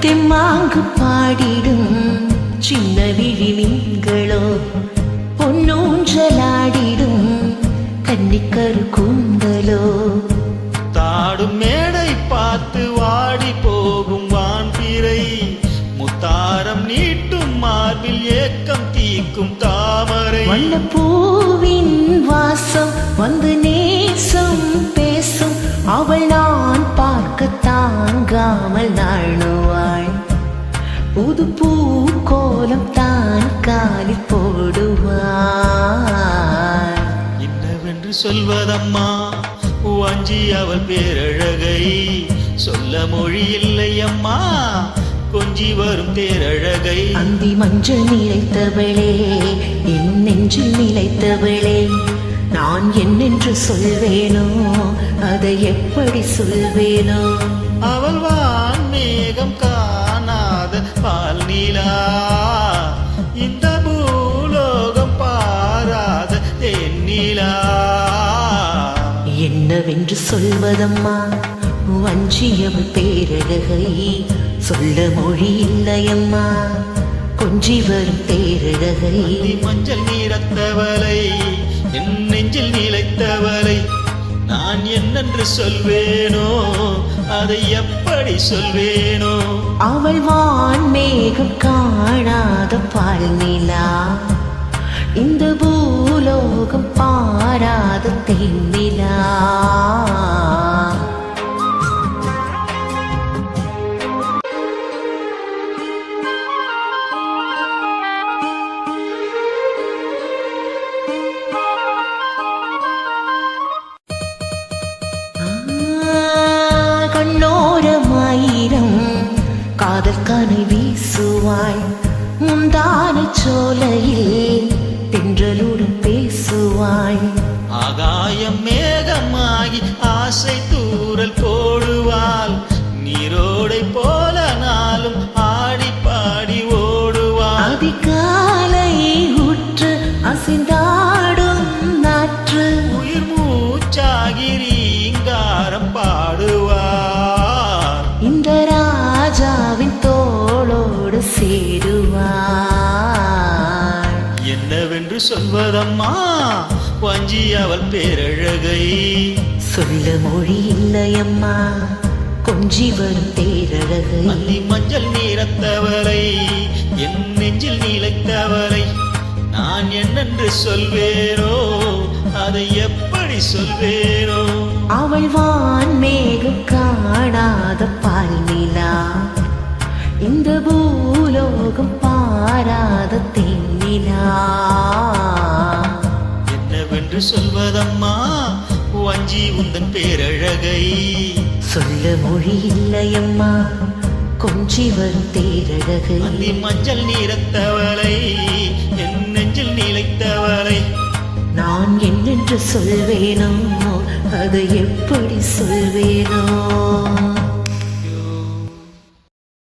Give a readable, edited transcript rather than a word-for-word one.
தெம்மாங்கு பாடிடும் சின்ன விழி மீன்களோ பொன்னூஞ்சலாடிடும் கன்னிக்கரு கூந்தலோ தாடும் மேடை பார்த்து வாடி போகும் வான்பிறை முத்தாரம் நீட்டும் மார்பில் ஏக்கம் தீக்கும் தாமரை வண்ணப்பூவின் வாசம் வந்து நேசம் பேசும் அவள் நான் பார்க்க தாங்காமல் நாணுவாள் புது பூ கோலம் தான் காலில் போடுவாள் என்னவென்று சொல்வதம்மா வாஞ்சி அவள் பேரழகை சொல்ல மொழி இல்லை அம்மா கொஞ்சி வரும் தேரழகை அந்தி மஞ்சள் நிலைத்தவளே என் நெஞ்சில் நிலைத்தவளே நான் என்னென்று சொல்வேனோ அதை எப்படி சொல்வேனோ அவள் வான் மேகம் காணாத பால் நீலா இந்த பூலோகம் பாராத தென்னிலா என்னவென்று சொல்வதம்மா வஞ்சியவள் பேரழகை சொல்ல மொழி இல்லையம்மா கொஞ்சி வரும் தேரழகை மஞ்சள் நீரத்தவளை என் நெஞ்சில் நிலைத்தவளை நான் என்னென்று சொல்வேனோ அதை எப்படி சொல்வேனோ அவள் வான் மேகம் காணாத பால் நிலா இந்த பூலோகம் பாராத தென்னிலா கண்ணோரமாயிரம் காதல் கனை வீசுவாள் முந்தான சோலையில் தென்றலுடன் பேசுவாள் ஆகாயம் மேகமாகி ஆசை தூரல் போடுவாள் நீரோடை போல நாளும் ஆடி பாடி ஓடுவாள் அதிகாலை உற்று அசைந்தாடும் நாற்று உயிர் மூச்சாகி ரீங்காரம் பாடுவார் இந்த ராஜாவின் தோளோடு சேருவார் என்னவென்று சொல்வதம்மா வஞ்சி அவள் பேரழகை சொல்ல மொழி இல்லையம்மா கொஞ்சி வரும் தேரழகை அந்தி மஞ்சள் நீரத்தவளை என் நெஞ்சில் நிலைத்தவளை நான் என்னென்று சொல்வேனோ அதை எப்படி சொல்வேனோ அவள் வான் மேகம் காணாத பால் நிலா இந்த பூலோகம் பாராத தென்னிலா என்னவென்று சொல்வதம்மா வஞ்சி உந்தன் பேரழகை சொல்ல மொழி இல்லையம்மா கொஞ்சி வரும் தேரழகை அந்தி மஞ்சள் நீரத்தவளை என் நெஞ்சில் நிலைத்தவளை நான் என்னென்று சொல்வேனோ அதை எப்படி சொல்வேனோ